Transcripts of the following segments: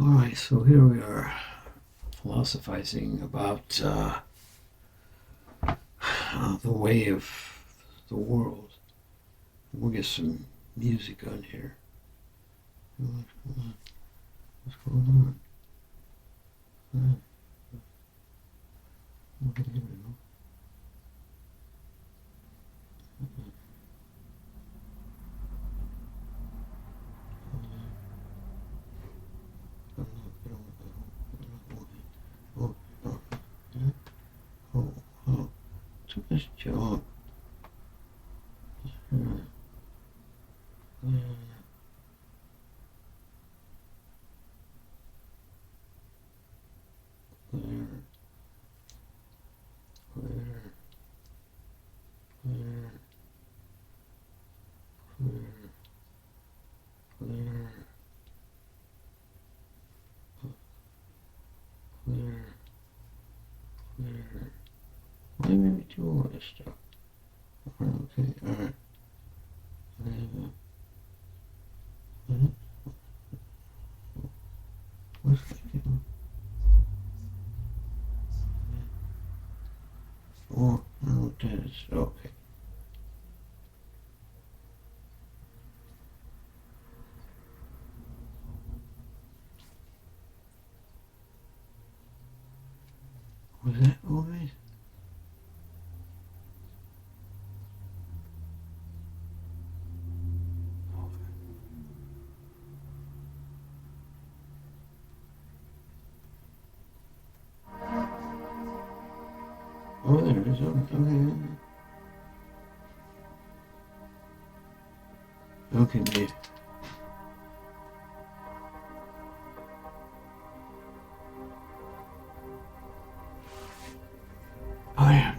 All right, so here we are philosophizing about the way of the world. We'll get some music on here. What's going on? Okay, here we go. Oh, took this job. Why did we do all this stuff? Okay, alright. What's that? Oh, no, that's okay. Was that always? Oh, there it is. Okay, mate. Oh, yeah.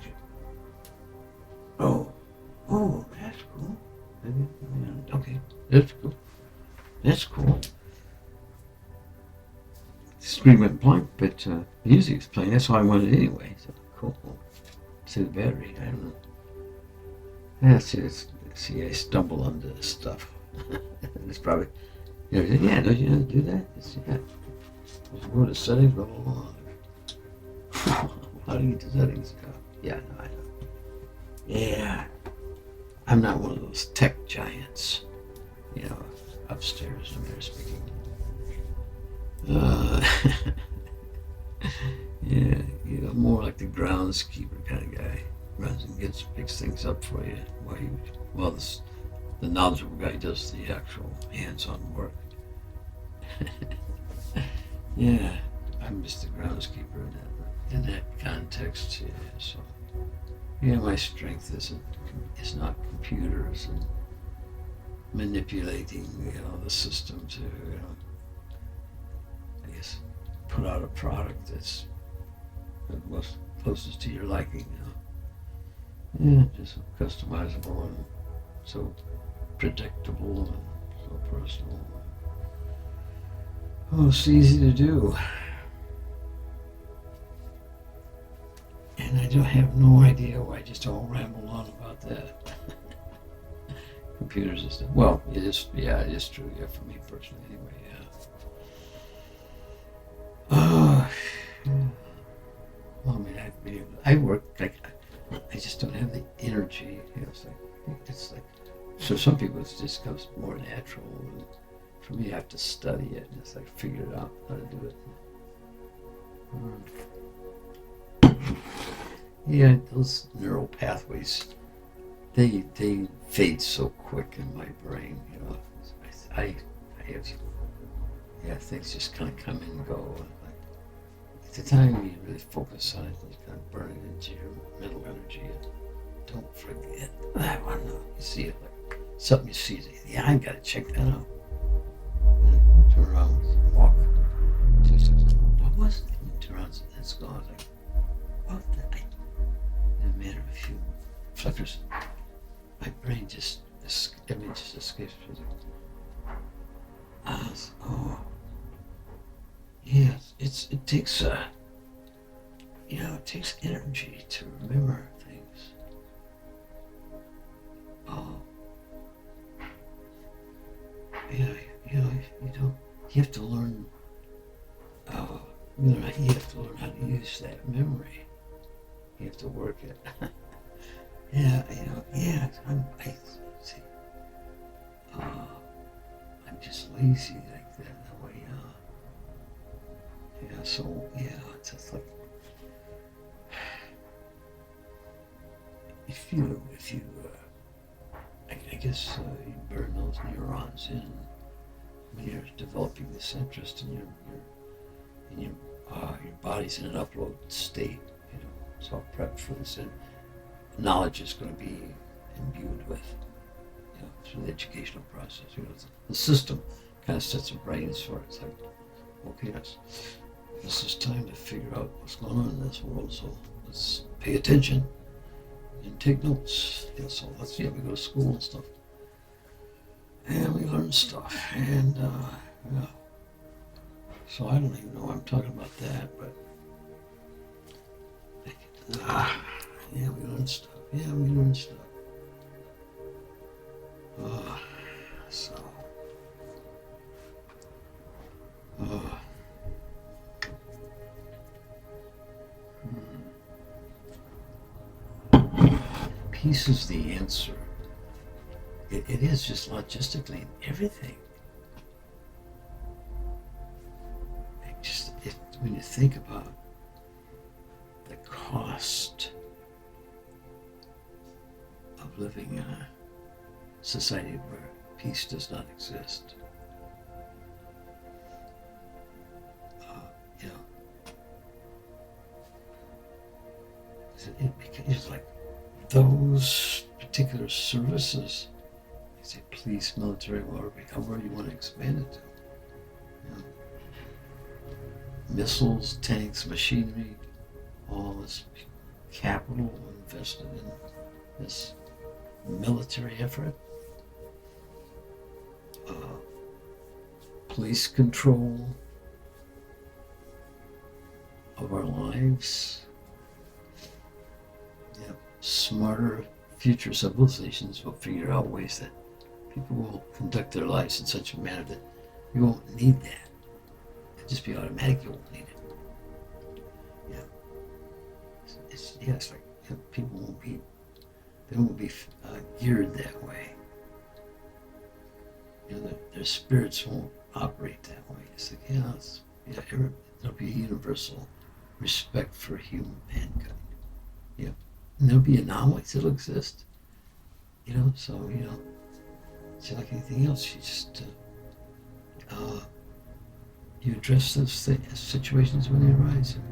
Oh, that's cool. Okay, that's cool. That's cool. Screen went blank, but music's playing. That's all I wanted anyway. So cool. See the battery. I don't know. Yeah, see, I stumble onto this stuff. It's probably, yeah, don't you know how to do that? Just go to settings, blah, blah, blah. How do you get to settings? Yeah, no, I know. Yeah, I'm not one of those tech giants, upstairs when they're speaking. Yeah, more like the groundskeeper kind of guy. Runs and picks things up for you while the knowledgeable guy does the actual hands-on work. Yeah, I'm just the groundskeeper in that context. Yeah, so my strength is not computers and manipulating the system to I guess put out a product that's most closest to your liking. Yeah, just so customizable and so predictable and so personal. Oh, it's easy to do. And I don't have no idea why I just all rambled on about that. Computers and stuff. Well, it is true, for me personally anyway, Oh, well, I mean, I work like, I just don't have the energy, it's like, so some people it just comes more natural, and for me I have to study it, and it's like figure it out how to do it. Yeah, those neural pathways, they fade so quick in my brain, I have, things just kind of come and go, and at the time you really focus on it, you kind of burn it into your mental energy. Don't forget that one. You see it like something you see. Yeah, I gotta check that out. And turn around, walk. What was it? And turn around, and it's gone. Like, what the? In a matter of a few flickers, my brain just escapes. Oh, yeah. It takes it takes energy to remember things. Oh, yeah, you have to learn You have to learn how to use that memory. You have to work it. Yeah, I see. I'm just lazy like that way. Yeah, so yeah, it's just like I guess you burn those neurons in when you're developing this interest, and your body's in an upload state. It's all prepped for this, and knowledge is going to be imbued with, through the educational process. The system kind of sets the brains for it. It's like, okay, this is time to figure out what's going on in this world. So let's pay attention and take notes. So we go to school and stuff, and we learn stuff, and so I don't even know why I'm talking about that, but we learn stuff. Yeah, we learn stuff. So. Peace is the answer. It is just logistically everything. When you think about the cost of living in a society where peace does not exist, it's like those particular services, say police, military, however you want to expand it to, missiles, tanks, machinery, all this capital invested in this military effort, police control of our lives. Smarter future civilizations will figure out ways that people will conduct their lives in such a manner that you won't need that. It'll just be automatic. You won't need it. It's like people won't be geared that way. Their spirits won't operate that way. It's like there'll be a universal respect for mankind. And there'll be anomalies that'll exist. So it's like anything else. You just you address those situations when they arise. And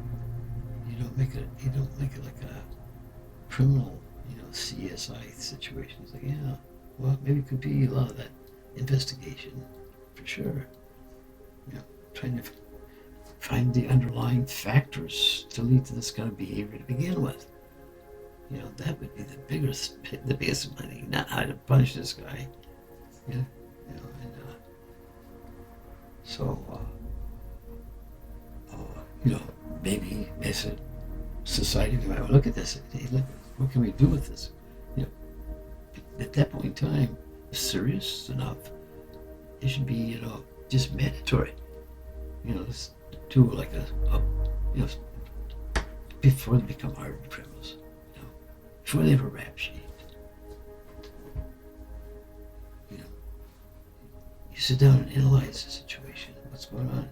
you don't make it like a criminal, CSI situation. It's like, maybe it could be a lot of that investigation, for sure. Trying to find the underlying factors to lead to this kind of behavior to begin with. That would be the biggest money, not how to punish this guy. Maybe as a society we might look at this. Hey, look, what can we do with this? At that point in time, serious enough, it should be, just mandatory. Let's do like before they become hardened criminals. Before they have a rap sheet. You sit down and analyze the situation. What's going on?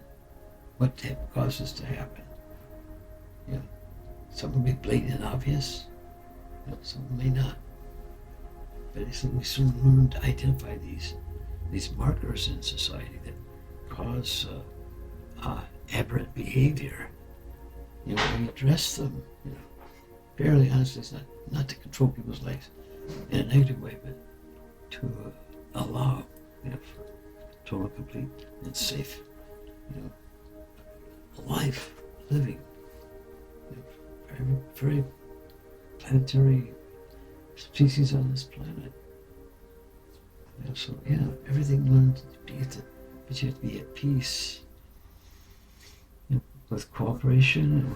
What caused this to happen? Some will be blatant and obvious. Some may not. But we soon learn to identify these markers in society that cause aberrant behavior. We address them. Fairly honestly, it's not to control people's lives in a negative way, but to allow, for total, complete, and safe, life, living, for every planetary species on this planet. Everything learned to be but you have to be at peace, with cooperation, and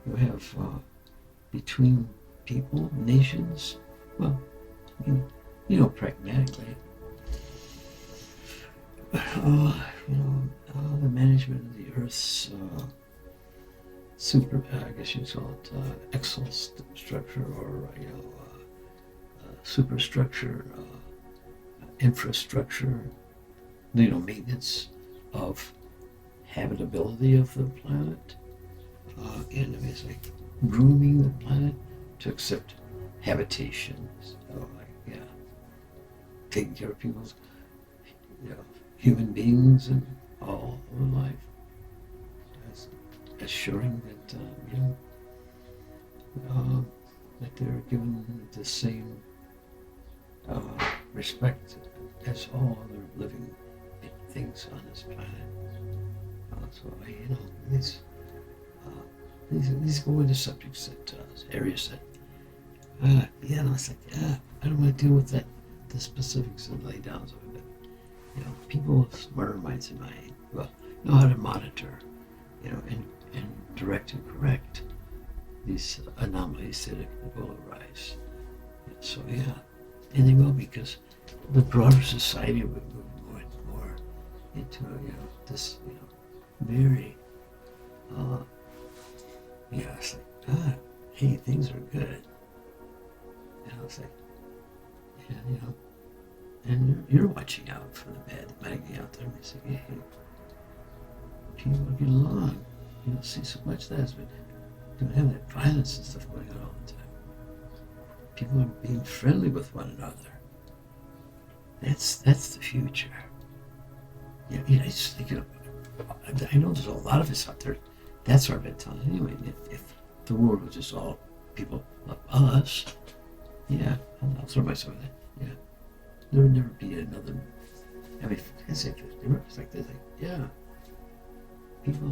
you have between people, nations. Well, pragmatically, the management of the Earth's I guess you call it exostructure or superstructure, infrastructure, maintenance of habitability of the planet, and it's like grooming the planet to accept habitation. So taking care of people's, human beings and all of life, assuring that that they're given the same respect as all other living things on this planet. So these go into subjects that areas that it's like I don't want to deal with that the specifics and lay down of it. People with smarter minds than mine know how to monitor, and direct and correct these anomalies that will arise. So and they will, because the broader society would move more and more into this very it's like hey, things are good. It's like and you're watching out for the bad that might be out there, and you say, hey, people get along. You don't see so much of that, but you don't have that violence and stuff going on all the time. People are being friendly with one another. That's the future. I just think, I know there's a lot of us out there. That's our mentality anyway. If the world was just all people like us, I'll throw myself in that. There would never be another. I mean, it's like this. People,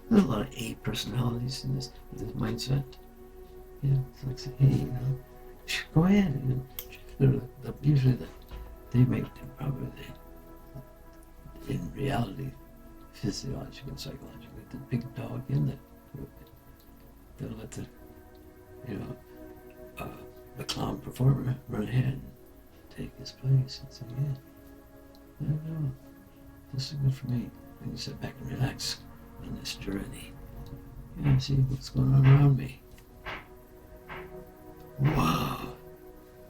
there's a lot of A personalities in this mindset. It's like, hey, go ahead. Usually they make probably in reality, physiological and psychological, the big dog in that group. They'll let the clown performer run ahead and take his place and say, I don't know, this is good for me. I can sit back and relax on this journey and see what's going on around me. Wow,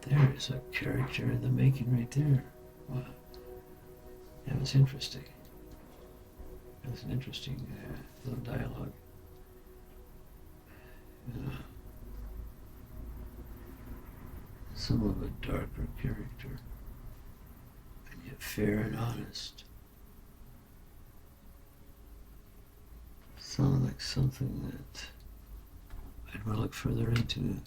there is a character in the making right there. Wow, that was interesting. That was an interesting little dialogue. Some of a darker character, and yet fair and honest. Sounds like something that I'd want to look further into.